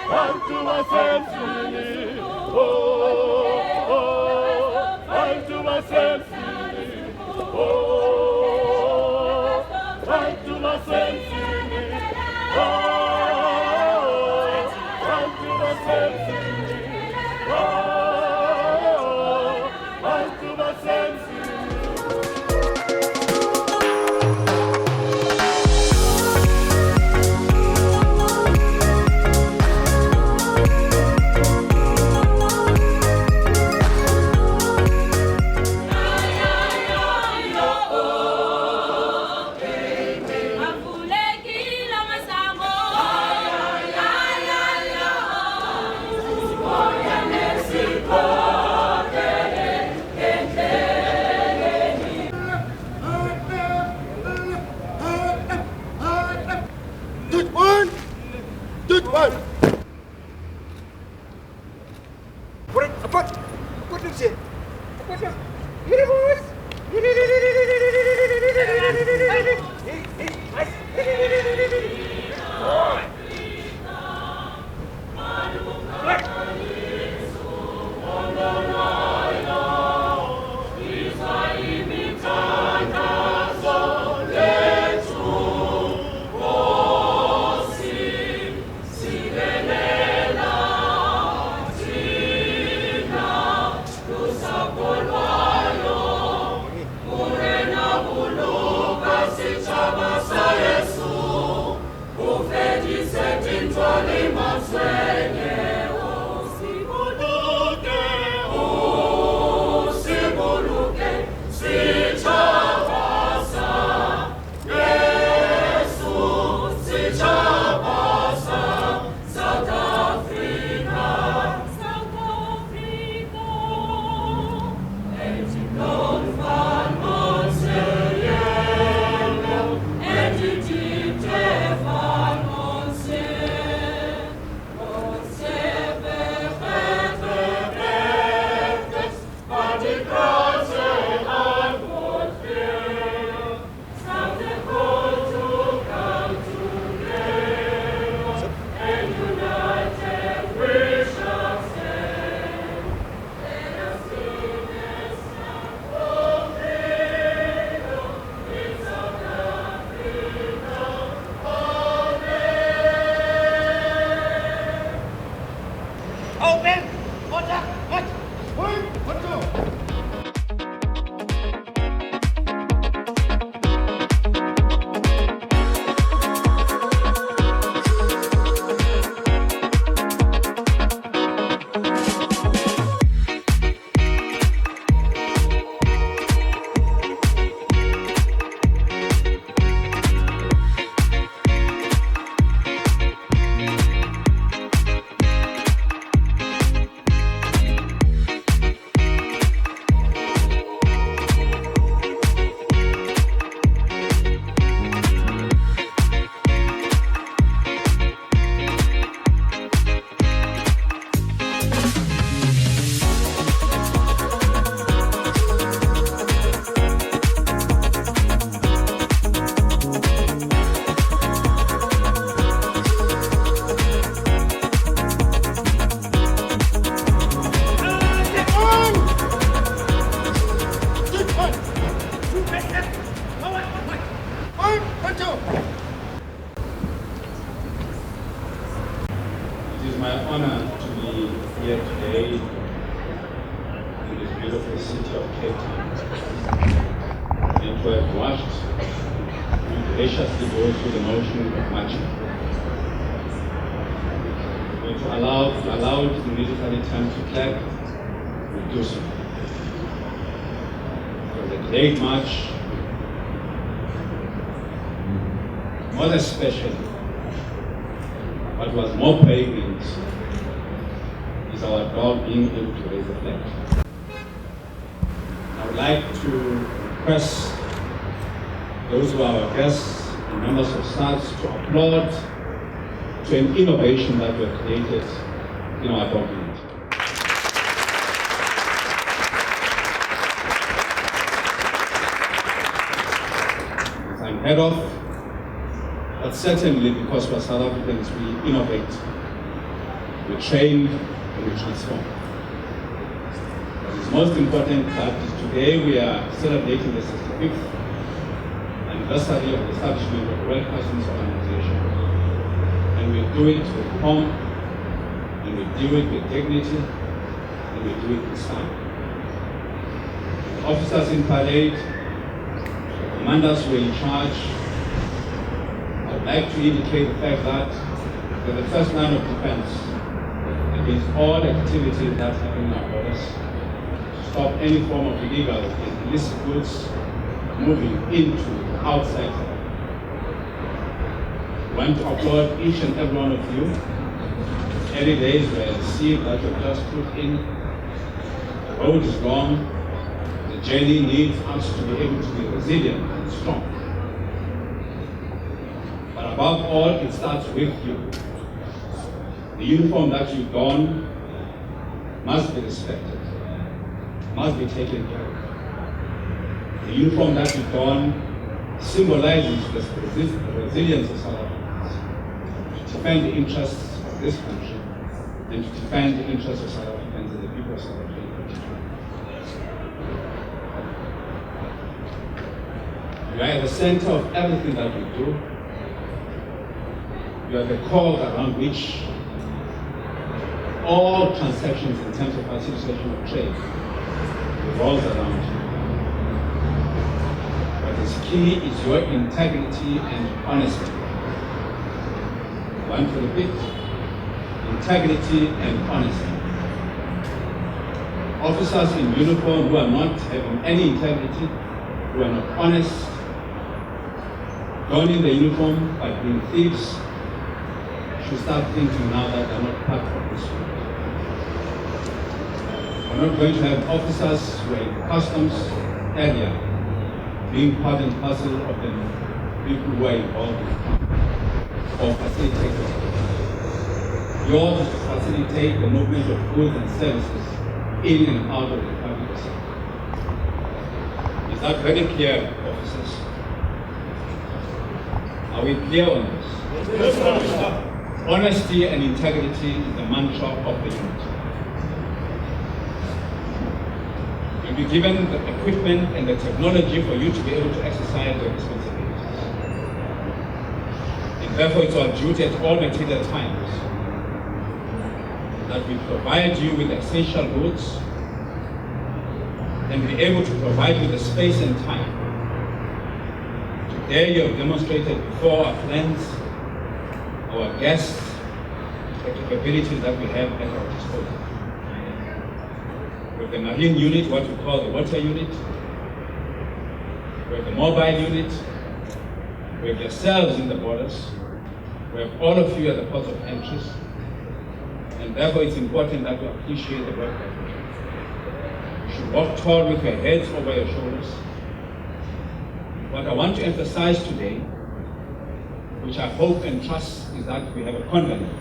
unto assembly, unto assembly, unto assembly, unto assembly, unto assembly. It is my honor to be here today in this beautiful city of Cape Town and to have watched you graciously go through the motion of marching. And to allow it immediately time to clap, we do so. It was a great march, more than special. What was more poignant is our dog being able to raise the flag. I would like to request those who are our guests and members of SARS to applaud to an innovation that we have created in our dog unit. As I'm head of, But certainly because we're South Africans, we innovate, we train, and we transform. What is most important that today we are celebrating the 65th anniversary of the establishment of the World Customs Organization. And we do it with pomp, and we do it with dignity, and we do it with style. The officers in parade, the commanders who are in charge, I would like to indicate the fact that we're the first line of defense against all activities that happen in our borders, to stop any form of illegal and illicit goods moving into the outside. I want to applaud each and every one of you. Early days where I see that you've just put in, the road is long, the journey needs us to be able to be resilient and strong. But above all, it starts with you. The uniform that you don must be respected, must be taken care of. The uniform that you don symbolizes the resilience of South Africans, to defend the interests of this country, and to defend the interests of South Africans and the people of South Africa. You are at the center of everything that we do. You are the core around which all transactions in terms of facilitation of trade revolves around you. What is key is your integrity and honesty. One for the bit, integrity and honesty. Officers in uniform who are not having any integrity, who are not honest, donning the uniform but being thieves, should start thinking now that they're not part of this world. We're not going to have officers who are in customs area being part and parcel of the people who are involved in crime or facilitators. Yours is to facilitate the movement of goods and services in and out of the public sector. Is that very clear, officers? Are we clear on this? Yes, sir. Honesty and integrity is the mantra of the unit. You'll be given the equipment and the technology for you to be able to exercise your responsibilities. And therefore it's our duty at all material times that we provide you with essential goods and be able to provide you the space and time. Today you have demonstrated before our friends, our guests, the capabilities that we have at our disposal. With the marine unit, what we call the water unit, with the mobile unit, we have yourselves in the borders, we have all of you at the ports of entry, and therefore it's important that we appreciate the work that we do. You should walk tall with your heads over your shoulders. What I want to emphasize today, which I hope and trust, is that we have a covenant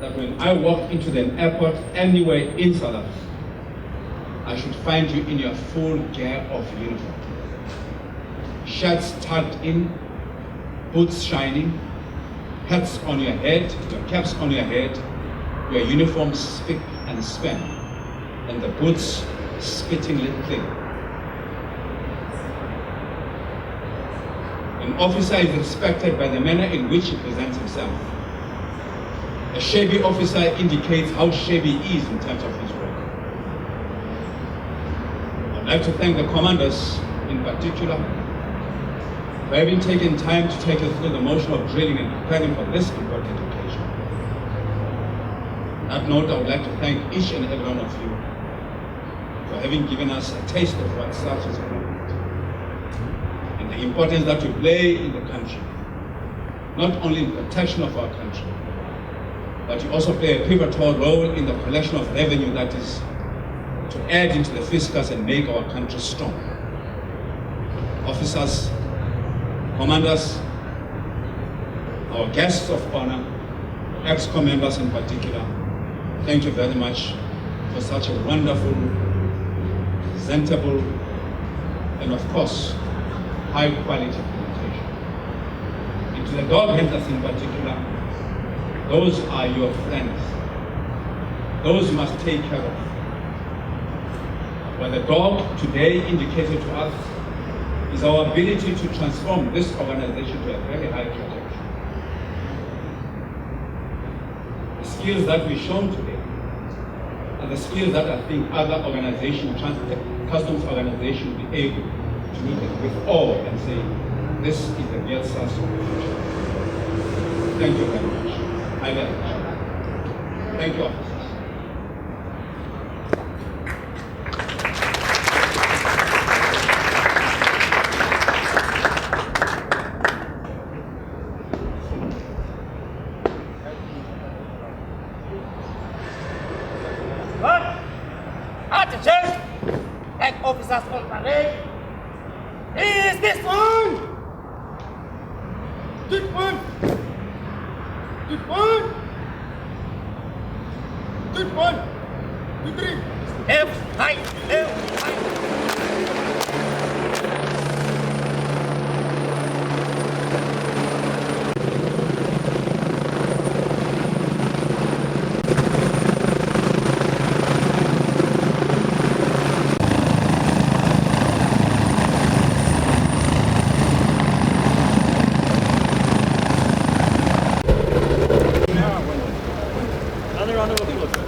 that when I walk into the airport anywhere in South Africa, I should find you in your full gear of uniform. Shirts tucked in, boots shining, hats on your head, your caps on your head, your uniforms spick and span, and the boots spittingly clean. An officer is respected by the manner in which he presents himself. A shabby officer indicates how shabby he is in terms of his work. I'd like to thank the commanders in particular for having taken time to take us through the motion of drilling and preparing for this important occasion. On that note, I would like to thank each and every one of you for having given us a taste of what SARS is about and the importance that we play in the country, not only in protection of our country, but you also play a pivotal role in the collection of revenue that is to add into the fiscus and make our country strong. Officers, commanders, our guests of honor, EXCO members in particular, thank you very much for such a wonderful, presentable, and of course, high quality presentation. to the dog handlers in particular, those are your friends. Those you must take care of. What the dog today indicated to us is our ability to transform this organization to a very high trajectory. The skills that we've shown today are the skills that I think other organizations, customs organizations, will be able to look at with awe and say, this is the real source of the future. Thank you very much. I very much. Thank you, officers. Attention! Flag officers on parade. Is this one? Good one. Good one. Good one. Good three. Left, right, left, right. Another round of applause.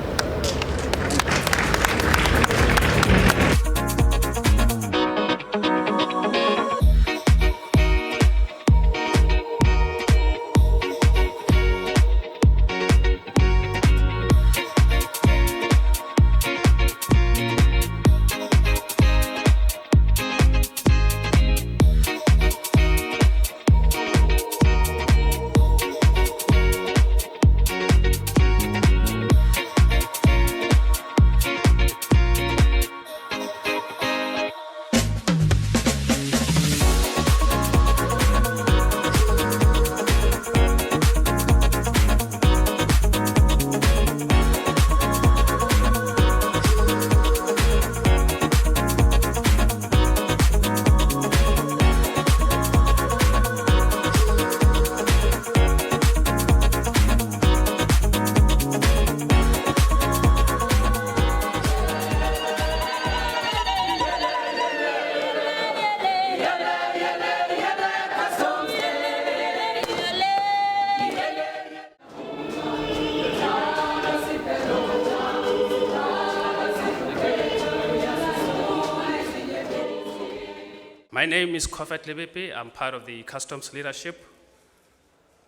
My name is Kofet Lebepe. I'm part of the customs leadership.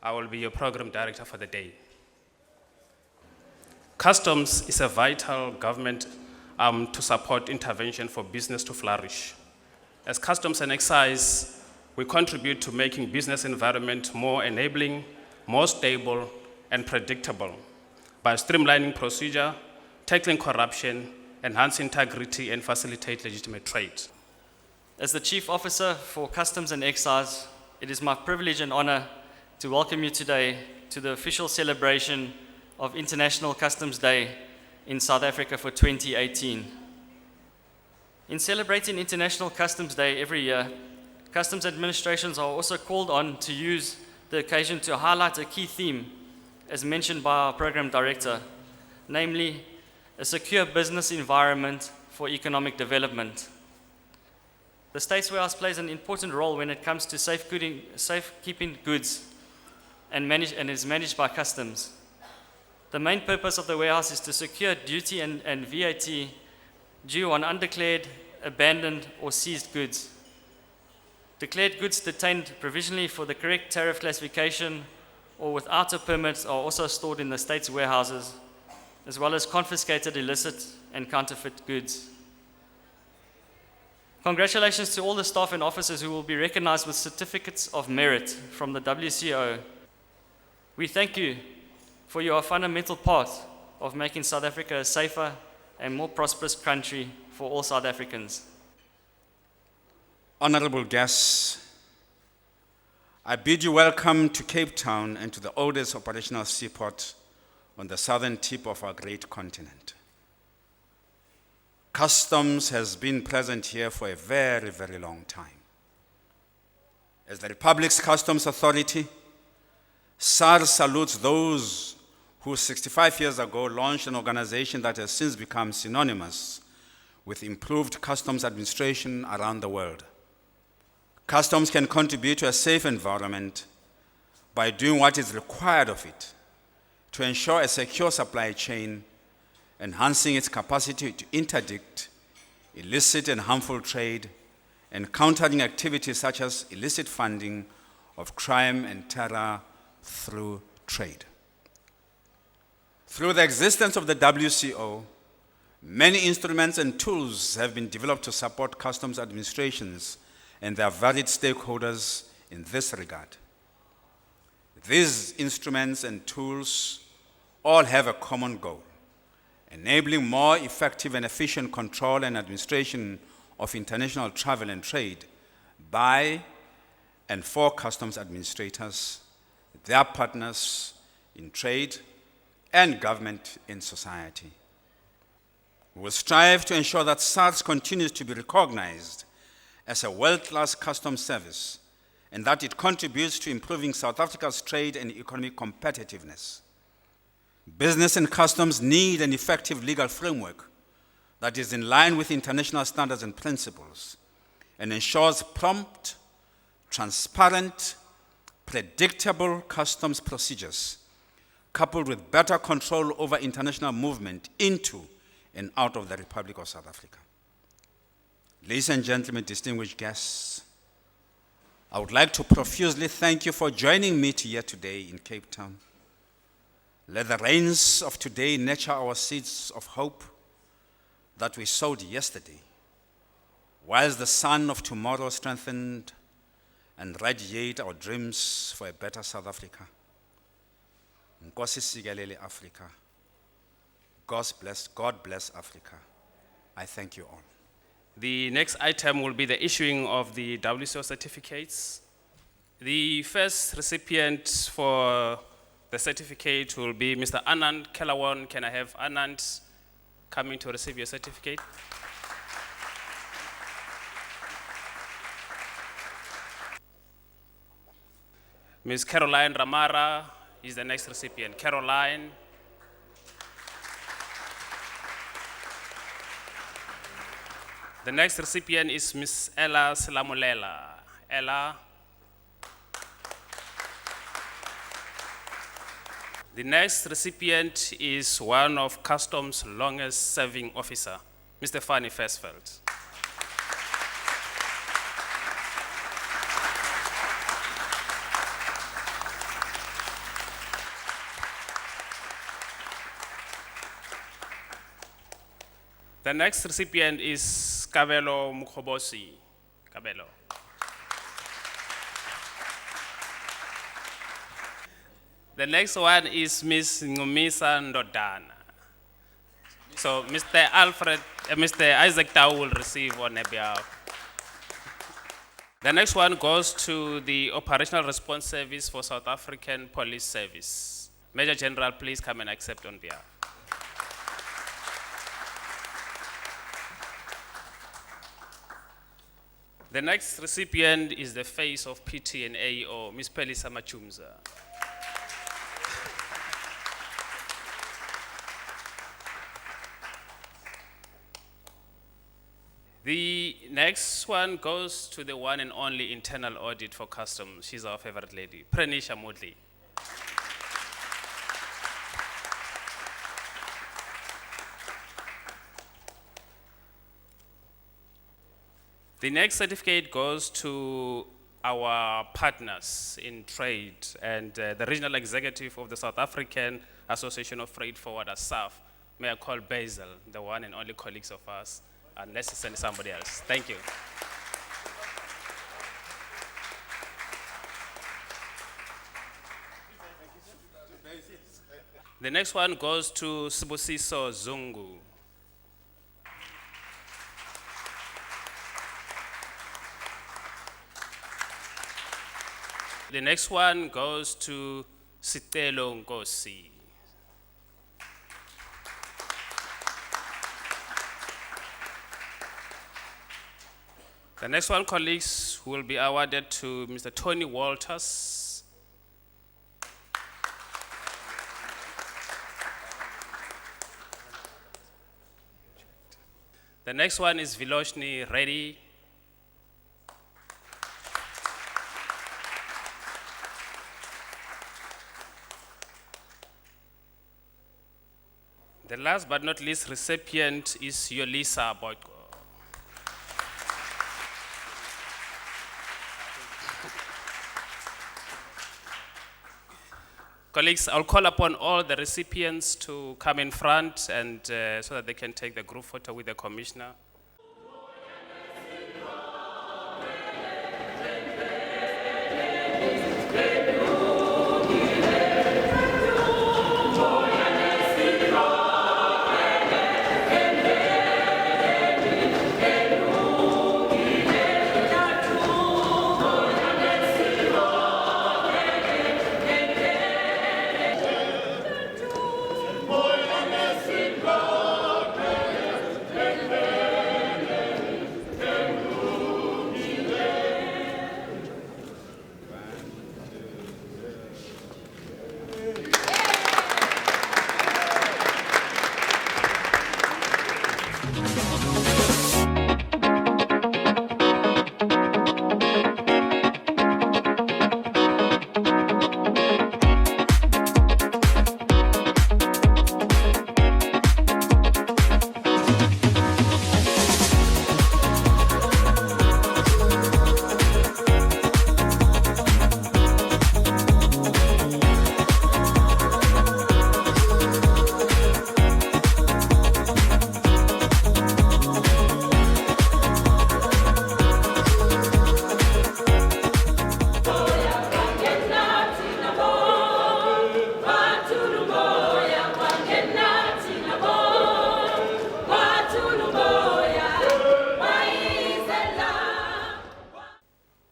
I will be your program director for the day. Customs is a vital government arm to support intervention for business to flourish. As customs and excise, we contribute to making business environment more enabling, more stable, and predictable by streamlining procedure, tackling corruption, enhance integrity, and facilitate legitimate trade. As the Chief Officer for Customs and Excise, it is my privilege and honor to welcome you today to the official celebration of International Customs Day in South Africa for 2018. In celebrating International Customs Day every year, customs administrations are also called on to use the occasion to highlight a key theme, as mentioned by our program director, namely a secure business environment for economic development. The States Warehouse plays an important role when it comes to safekeeping goods and is managed by customs. The main purpose of the warehouse is to secure duty and VAT due on undeclared, abandoned, or seized goods. Declared goods detained provisionally for the correct tariff classification or without a permit are also stored in the State's warehouses, as well as confiscated illicit and counterfeit goods. Congratulations to all the staff and officers who will be recognized with certificates of merit from the WCO. We thank you for your fundamental part of making South Africa a safer and more prosperous country for all South Africans. Honorable guests, I bid you welcome to Cape Town and to the oldest operational seaport on the southern tip of our great continent. Customs has been present here for a very, very long time. As the Republic's Customs Authority, SARS salutes those who 65 years ago launched an organization that has since become synonymous with improved customs administration around the world. Customs can contribute to a safe environment by doing what is required of it to ensure a secure supply chain, enhancing its capacity to interdict illicit and harmful trade, and countering activities such as illicit funding of crime and terror through trade. Through the existence of the WCO, many instruments and tools have been developed to support customs administrations and their varied stakeholders in this regard. These instruments and tools all have a common goal: enabling more effective and efficient control and administration of international travel and trade by and for customs administrators, their partners in trade, and government in society. We will strive to ensure that SARS continues to be recognized as a world-class customs service and that it contributes to improving South Africa's trade and economic competitiveness. Business and customs need an effective legal framework that is in line with international standards and principles and ensures prompt, transparent, predictable customs procedures, coupled with better control over international movement into and out of the Republic of South Africa. Ladies and gentlemen, distinguished guests, I would like to profusely thank you for joining me here today in Cape Town. Let the rains of today nurture our seeds of hope that we sowed yesterday, whilst the sun of tomorrow strengthened and radiate our dreams for a better South Africa. Nkosi sikelele Africa. God bless Africa. I thank you all. The next item will be the issuing of the WCO certificates. The first recipient for the certificate will be Mr. Anand Kelawan. Can I have Anand coming to receive your certificate? Ms. Caroline Ramara is the next recipient. Caroline. The next recipient is Ms. Ella Selamulela. Ella. The next recipient is one of Customs' longest serving officer, Mr. Fanny Fersfeld. The next recipient is Kabelo Mukhobosi. Kabelo. The next one is Ms. Ngumisa Ndodana. So Mr. Isaac Tau will receive on her behalf. The next one goes to the Operational Response Service for South African Police Service. Major General, please come and accept on behalf. The next recipient is the face of PT and AEO, Ms. Pelisa Machumza. The next one goes to the one and only internal audit for customs. She's our favorite lady, Pranisha Modli. The next certificate goes to our partners in trade and the regional executive of the South African Association of Freight Forwarders, SAF. May I call Basil, the one and only colleagues of us, unless you send somebody else. Thank you. The next one goes to Sibusiso Zungu. The next one goes to Sitelo Nkosi. The next one, colleagues, will be awarded to Mr. Tony Walters. The next one is Viloshni, ready. The last but not least recipient is Yolisa Boyko. Colleagues, I'll call upon all the recipients to come in front and so that they can take the group photo with the commissioner.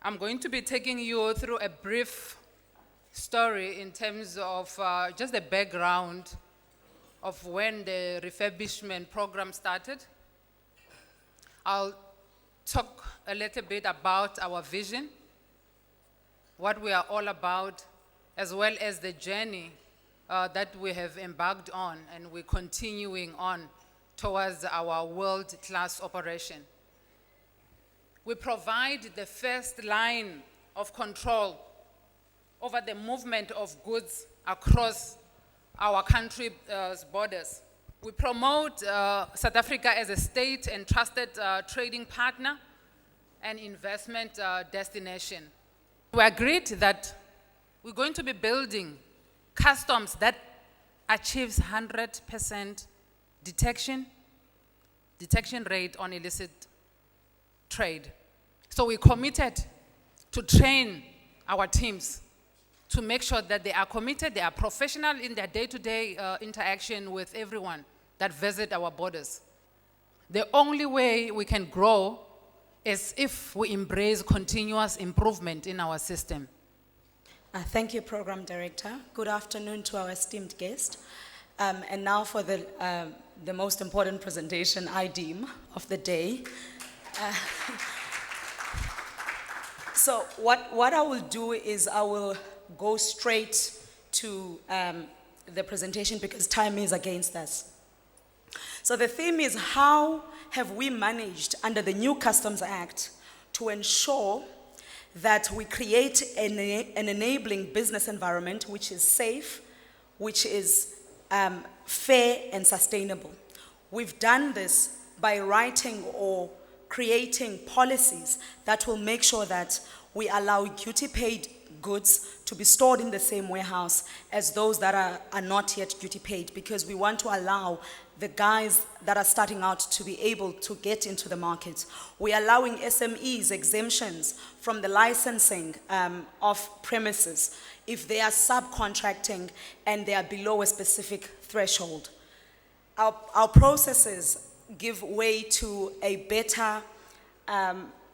I'm going to be taking you through a brief story in terms of just the background of when the refurbishment program started. I'll talk a little bit about our vision, what we are all about, as well as the journey that we have embarked on and we're continuing on towards our world-class operation. We provide the first line of control over the movement of goods across our country's borders. We promote South Africa as a state and trusted trading partner and investment destination. We agreed that we're going to be building customs that achieves 100% detection rate on illicit trade. So we committed to train our teams to make sure that they are committed, they are professional in their day-to-day interaction with everyone that visit our borders. The only way we can grow is if we embrace continuous improvement in our system. Thank you, Program Director. Good afternoon to our esteemed guest. And now for the most important presentation, I deem, of the day. So what I will do is I will go straight to the presentation because time is against us. So the theme is, how have we managed under the new Customs Act to ensure that we create an enabling business environment which is safe, which is fair and sustainable. We've done this by writing or creating policies that will make sure that we allow duty-paid goods to be stored in the same warehouse as those that are not yet duty-paid, because we want to allow the guys that are starting out to be able to get into the market. We're allowing SMEs exemptions from the licensing of premises if they are subcontracting and they are below a specific threshold. Our processes give way to a better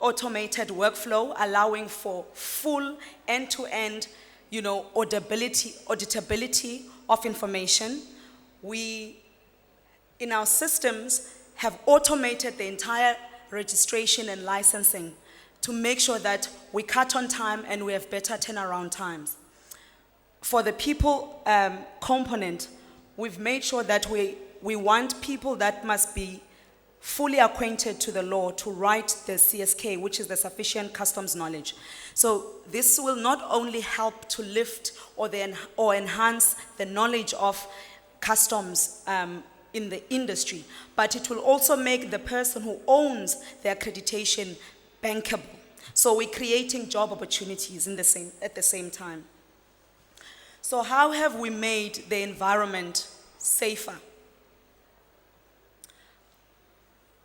automated workflow, allowing for full end-to-end, auditability of information. We, in our systems, have automated the entire registration and licensing to make sure that we cut on time and we have better turnaround times. For the people component, we've made sure that we want people that must be fully acquainted to the law to write the CSK, which is the sufficient customs knowledge. So this will not only help to lift or enhance the knowledge of customs in the industry, but it will also make the person who owns the accreditation bankable. So we're creating job opportunities at the same time. So how have we made the environment safer?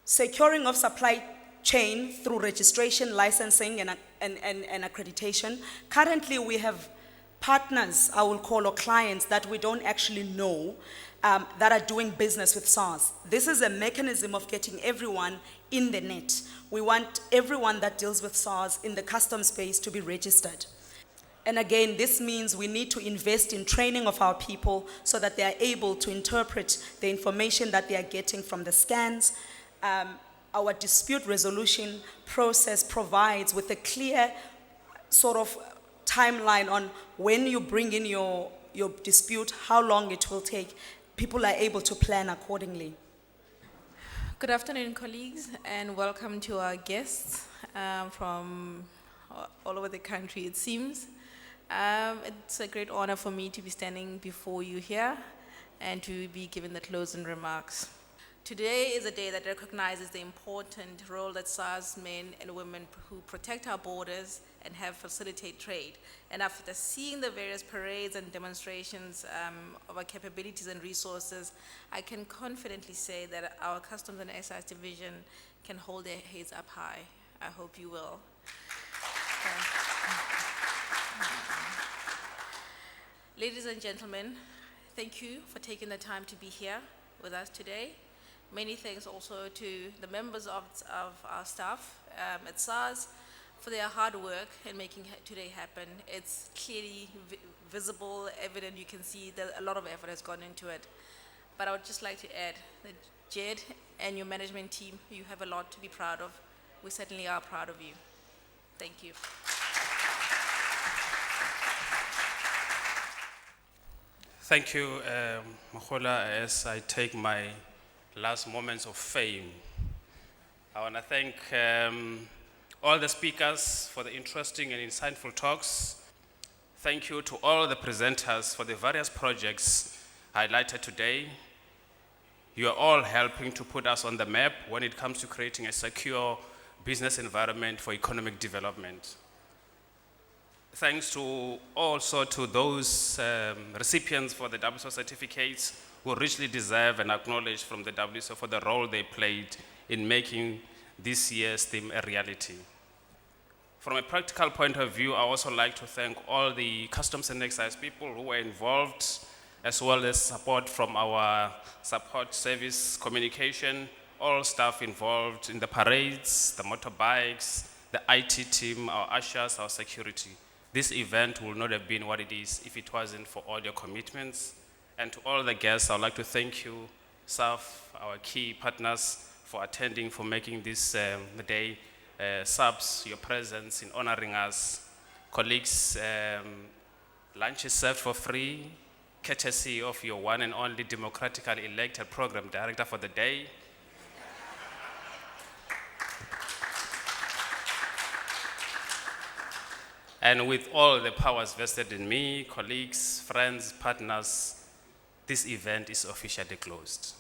Securing of supply chain through registration, licensing, and accreditation. Currently, we have partners, I will call, or clients that we don't actually know that are doing business with SARS. This is a mechanism of getting everyone in the net. We want everyone that deals with SARS in the customs space to be registered. And again, this means we need to invest in training of our people so that they are able to interpret the information that they are getting from the scans. Our dispute resolution process provides with a clear sort of timeline on when you bring in your dispute, how long it will take. People are able to plan accordingly. Good afternoon, colleagues, and welcome to our guests from all over the country, it seems. It's a great honor for me to be standing before you here and to be given the closing remarks. Today is a day that recognizes the important role that SARS men and women who protect our borders and have facilitate trade. And after seeing the various parades and demonstrations of our capabilities and resources, I can confidently say that our Customs and Excise Division can hold their heads up high. I hope you will. Ladies and gentlemen, thank you for taking the time to be here with us today. Many thanks also to the members of our staff at SARS for their hard work in making today happen. It's clearly visible, evident, you can see that a lot of effort has gone into it. But I would just like to add that Jed and your management team, you have a lot to be proud of. We certainly are proud of you. Thank you. Thank you, Mahola. As I take my last moments of fame, I want to thank all the speakers for the interesting and insightful talks. Thank you to all the presenters for the various projects highlighted today. You are all helping to put us on the map when it comes to creating a secure business environment for economic development. Thanks to also to those recipients for the WSO certificates who richly deserve and acknowledge from the WSO for the role they played in making this year's theme a reality. From a practical point of view, I also like to thank all the customs and excise people who were involved, as well as support from our support service communication, all staff involved in the parades, the motorbikes, the IT team, our ushers, our security. This event would not have been what it is if it wasn't for all your commitments. And to all the guests, I would like to thank you, SAF, our key partners, for attending, for making this the day. Subs, your presence in honoring us. Colleagues, lunch is served for free, courtesy of your one and only democratically elected program director for the day. And with all the powers vested in me, colleagues, friends, partners, this event is officially closed.